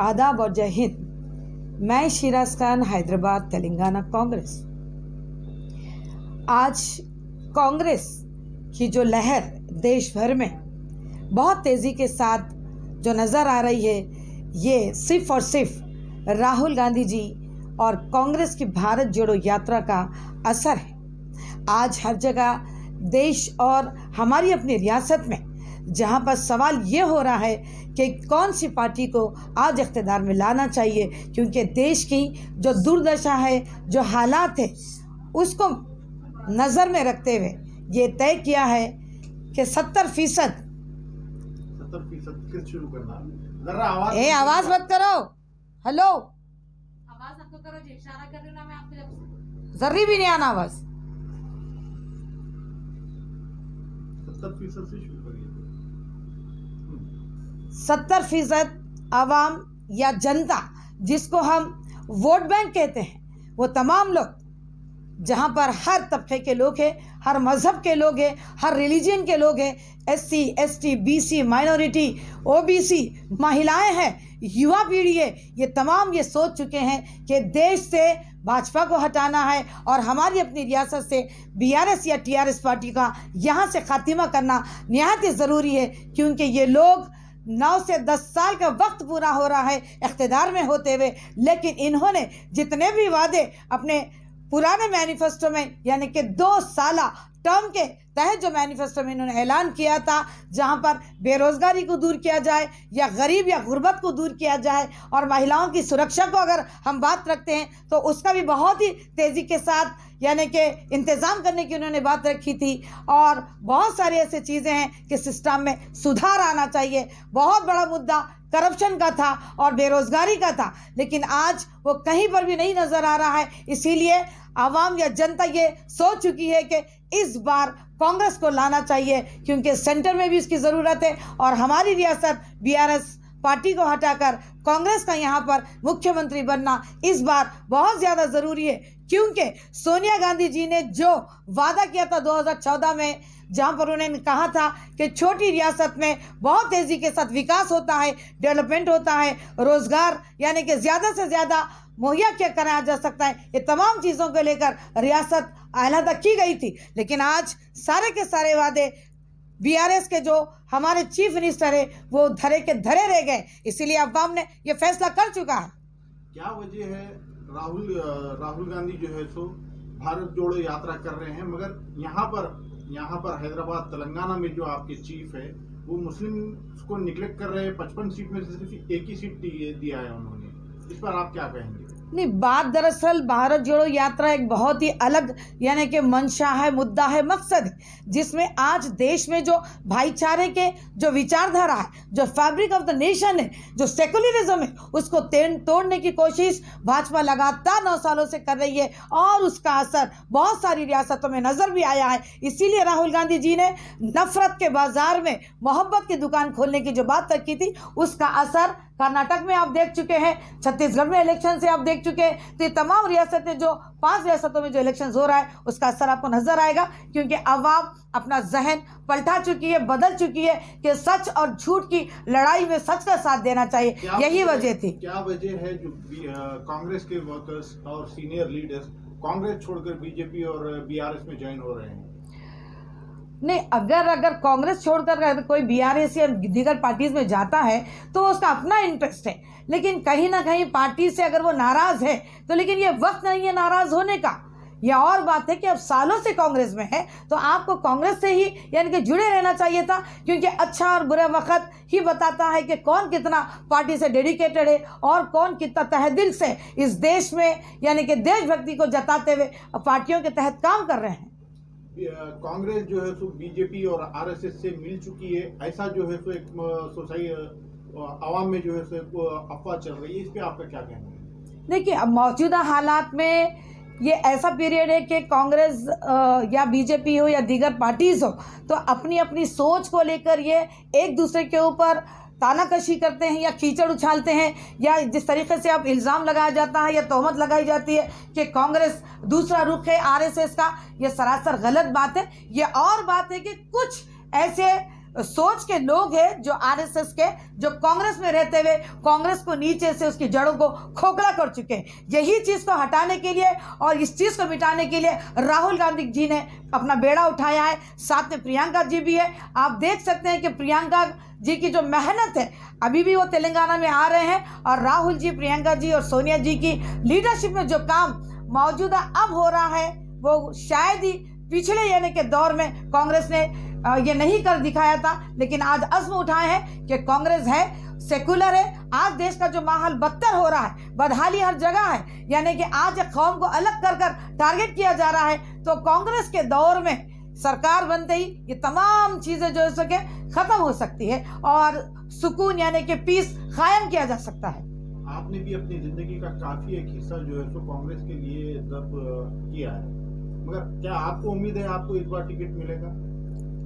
आदाब और जय हिंद। मैं शिराज खान, हैदराबाद, तेलंगाना कांग्रेस। आज कांग्रेस की जो लहर देश भर में बहुत तेज़ी के साथ जो नज़र आ रही है, ये सिर्फ और सिर्फ राहुल गांधी जी और कांग्रेस की भारत जोड़ो यात्रा का असर है। आज हर जगह देश और हमारी अपनी रियासत में जहाँ पर सवाल ये हो रहा है कि कौन सी पार्टी को आज इख्तिदार में लाना चाहिए, क्योंकि देश की जो दुर्दशा है, जो हालात है, उसको नज़र में रखते हुए ये तय किया है कि 70% शुरू करना। आवाज़ मत करो। हेलो, आवाज आपको करो जी, इशारा कर रही हूं ना मैं आपकी तरफ से। जर्री भी नहीं आना आवाज़। 70% से शुरू करिए। 70% आवाम या जनता, जिसको हम वोट बैंक कहते हैं, वो तमाम लोग जहाँ पर हर तबके के लोग हैं, हर मज़हब के लोग हैं, हर रिलीजन के लोग हैं, SC, ST, BC, minority, OBC, महिलाएं हैं, युवा पीढ़ी है, ये तमाम ये सोच चुके हैं कि देश से भाजपा को हटाना है और हमारी अपनी रियासत से BRS या TRS पार्टी का यहाँ से खात्मा करना निहायत ही ज़रूरी है, क्योंकि ये लोग 9 से 10 साल का वक्त पूरा हो रहा है इख्तिदार में होते हुए, लेकिन इन्होंने जितने भी वादे अपने पुराने मैनिफेस्टो में, यानी कि 2 साला टर्म के तहत जो मैनिफेस्टो में इन्होंने ऐलान किया था, जहां पर बेरोज़गारी को दूर किया जाए या गरीब या गुर्बत को दूर किया जाए और महिलाओं की सुरक्षा को अगर हम बात रखते हैं तो उसका भी बहुत ही तेज़ी के साथ यानी कि इंतज़ाम करने की उन्होंने बात रखी थी। और बहुत सारी ऐसी चीज़ें हैं कि सिस्टम में सुधार आना चाहिए। बहुत बड़ा मुद्दा करप्शन का था और बेरोज़गारी का था, लेकिन आज वो कहीं पर भी नहीं नज़र आ रहा है। इसीलिए आवाम या जनता ये सोच चुकी है कि इस बार कांग्रेस को लाना चाहिए, क्योंकि सेंटर में भी इसकी ज़रूरत है और हमारी रियासत BRS पार्टी को हटाकर कांग्रेस का यहाँ पर मुख्यमंत्री बनना इस बार बहुत ज़्यादा ज़रूरी है, क्योंकि सोनिया गांधी जी ने जो वादा किया था 2014 में, जहाँ पर उन्होंने कहा था कि छोटी रियासत में बहुत तेज़ी के साथ विकास होता है, डेवलपमेंट होता है, रोज़गार यानी कि ज़्यादा से ज़्यादा मुहैया क्या कराया जा सकता है, ये तमाम चीज़ों को लेकर रियासत अलहदा की गई थी। लेकिन आज सारे के सारे वादे BRS के जो हमारे चीफ मिनिस्टर है वो धरे के धरे रह गए। इसीलिए अवाम ने ये फैसला कर चुका है। क्या वजह है राहुल गांधी जो है सो भारत जोड़ो यात्रा कर रहे हैं, मगर यहाँ पर हैदराबाद, तेलंगाना में जो आपके चीफ है वो मुस्लिम को निगलेक्ट कर रहे हैं। 55 सीट में से सिर्फ एक ही सीट दिया है उन्होंने। इस पर आप क्या कहेंगे? नहीं, बात दरअसल भारत जोड़ो यात्रा एक बहुत ही अलग यानी कि मंशा है, मुद्दा है, मकसद है, जिसमें आज देश में जो भाईचारे के जो विचारधारा है, जो फैब्रिक ऑफ द नेशन है, जो सेकुलरिज्म है, उसको तोड़ने की कोशिश भाजपा लगातार 9 सालों से कर रही है और उसका असर बहुत सारी रियासतों में नज़र भी आया है। इसीलिए राहुल गांधी जी ने नफरत के बाजार में मोहब्बत की दुकान खोलने की जो बात रखी थी, उसका असर कर्नाटक में आप देख चुके हैं, छत्तीसगढ़ में इलेक्शन से आप देख चुके हैं। तो ये तमाम रियासतें, जो 5 रियासतों में जो इलेक्शन हो रहा है, उसका असर आपको नजर आएगा, क्योंकि अवाम अपना जहन पलटा चुकी है, बदल चुकी है कि सच और झूठ की लड़ाई में सच का साथ देना चाहिए। यही वजह थी। क्या वजह है जो कांग्रेस के वर्कर्स और सीनियर लीडर्स कांग्रेस छोड़कर BJP और BRS में ज्वाइन हो रहे हैं? नहीं, अगर कांग्रेस छोड़कर अगर कोई BRS या दीगर पार्टीज में जाता है तो उसका अपना इंटरेस्ट है, लेकिन कहीं ना कहीं पार्टी से अगर वो नाराज़ है तो, लेकिन ये वक्त नहीं है नाराज़ होने का। यह और बात है कि अब सालों से कांग्रेस में है तो आपको कांग्रेस से ही यानी कि जुड़े रहना चाहिए था, क्योंकि अच्छा और बुरा वक्त ही बताता है कि कौन कितना पार्टी से डेडिकेटेड है और कौन कितना तहे दिल से इस देश में यानी कि देशभक्ति को जताते हुए पार्टियों के तहत काम कर रहे हैं। कांग्रेस जो है सो BJP और RSS से मिल चुकी है, ऐसा जो है सो एक आवाम में जो है सो अफवाह चल रही है। इस पे आपका क्या कहना है? देखिए, अब मौजूदा हालात में ये ऐसा पीरियड है कि कांग्रेस या BJP हो या दीगर पार्टीज़ हो, तो अपनी अपनी सोच को लेकर ये एक दूसरे के ऊपर तानाकशी करते हैं या कीचड़ उछालते हैं, या जिस तरीके से अब इल्ज़ाम लगाया जाता है या तोहमत लगाई जाती है कि कांग्रेस दूसरा रुख है RSS का, ये सरासर गलत बात है। ये और बात है कि कुछ ऐसे सोच के लोग हैं जो आरएसएस के, जो कांग्रेस में रहते हुए कांग्रेस को नीचे से उसकी जड़ों को खोखला कर चुके हैं। यही चीज़ को हटाने के लिए और इस चीज़ को मिटाने के लिए राहुल गांधी जी ने अपना बेड़ा उठाया है। साथ में प्रियंका जी भी है। आप देख सकते हैं कि प्रियंका जी की जो मेहनत है, अभी भी वो तेलंगाना में आ रहे हैं और राहुल जी, प्रियंका जी और सोनिया जी की लीडरशिप में जो काम मौजूदा अब हो रहा है वो शायद ही पिछले यानी के दौर में कांग्रेस ने ये नहीं कर दिखाया था, लेकिन आज अज़्म उठाए हैं कि कांग्रेस है, सेकुलर है। आज देश का जो माहौल बदतर हो रहा है, बदहाली हर जगह है, यानी कि आज एक कौम को अलग कर कर टारगेट किया जा रहा है, तो कांग्रेस के दौर में सरकार बनते ही ये तमाम चीज़ें जो है सके ख़त्म हो सकती है और सुकून यानी कि पीस कायम किया जा सकता है। आपने भी अपनी ज़िंदगी का काफ़ी एक हिस्सा जो है सो कांग्रेस के लिए जब किया है, मगर क्या आपको उम्मीद है आपको इस बार टिकट मिलेगा?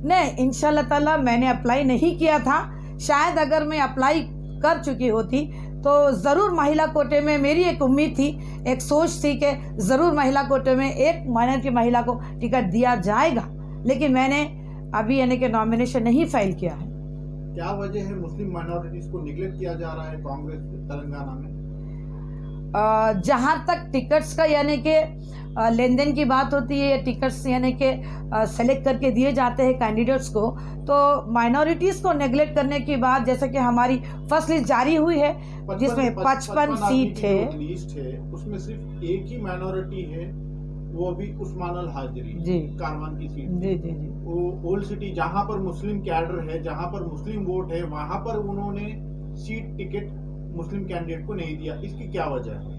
नहीं, इंशाल्लाह ताला मैंने अप्लाई नहीं किया था। शायद अगर मैं अप्लाई कर चुकी होती तो ज़रूर महिला कोटे में, मेरी एक उम्मीद थी, एक सोच थी कि ज़रूर महिला कोटे में एक माइनॉरिटी महिला को टिकट दिया जाएगा, लेकिन मैंने अभी यानी कि नॉमिनेशन नहीं फाइल किया है। क्या वजह है मुस्लिम माइनॉरिटीज़ को निगलेक्ट किया जा रहा है कांग्रेस तेलंगाना में? जहाँ तक टिकट्स का यानी कि लेन देन की बात होती है, टिकट्स यानी कि सेलेक्ट करके दिए जाते हैं कैंडिडेट्स को, तो माइनॉरिटीज़ को नेगलेक्ट करने की बात, जैसे कि हमारी फर्स्ट लिस्ट जारी हुई है जिसमें 55 सीट है, लिस्ट है उसमें सिर्फ एक ही माइनॉरिटी है, वो भी उस्मान अल हाजरी जी, कारवान की सीट। जी जी जी। वो ओल्ड सिटी जहाँ पर मुस्लिम कैडर है, जहाँ पर मुस्लिम वोट है, वहाँ पर उन्होंने सीट टिकट मुस्लिम कैंडिडेट को नहीं दिया। इसकी क्या वजह है?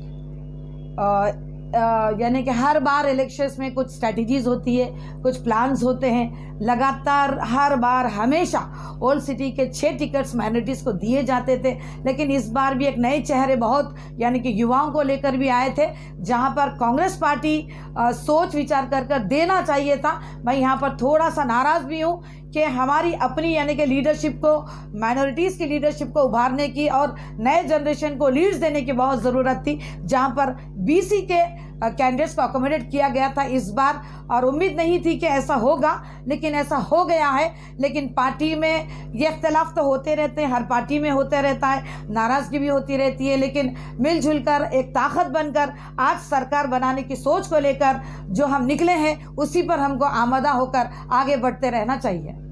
यानी कि हर बार इलेक्शंस में कुछ स्ट्रेटजीज होती है, कुछ प्लान्स होते हैं। लगातार हर बार हमेशा ओल्ड सिटी के 6 टिकट्स माइनॉरिटीज़ को दिए जाते थे, लेकिन इस बार भी एक नए चेहरे बहुत यानी कि युवाओं को लेकर भी आए थे, जहां पर कांग्रेस पार्टी सोच विचार कर देना चाहिए था। मैं यहाँ पर थोड़ा सा नाराज़ भी हूँ कि हमारी अपनी यानी कि लीडरशिप को, माइनॉरिटीज़ की लीडरशिप को उभारने की और नए जनरेशन को लीड्स देने की बहुत ज़रूरत थी, जहाँ पर बीसी के कैंडिडेट्स को अकोमोडेट किया गया था इस बार, और उम्मीद नहीं थी कि ऐसा होगा, लेकिन ऐसा हो गया है। लेकिन पार्टी में ये इख्तलाफ तो होते रहते हैं, हर पार्टी में होते रहता है, नाराज़गी भी होती रहती है, लेकिन मिलजुल कर एक ताकत बनकर आज सरकार बनाने की सोच को लेकर जो हम निकले हैं, उसी पर हमको आमादा होकर आगे बढ़ते रहना चाहिए।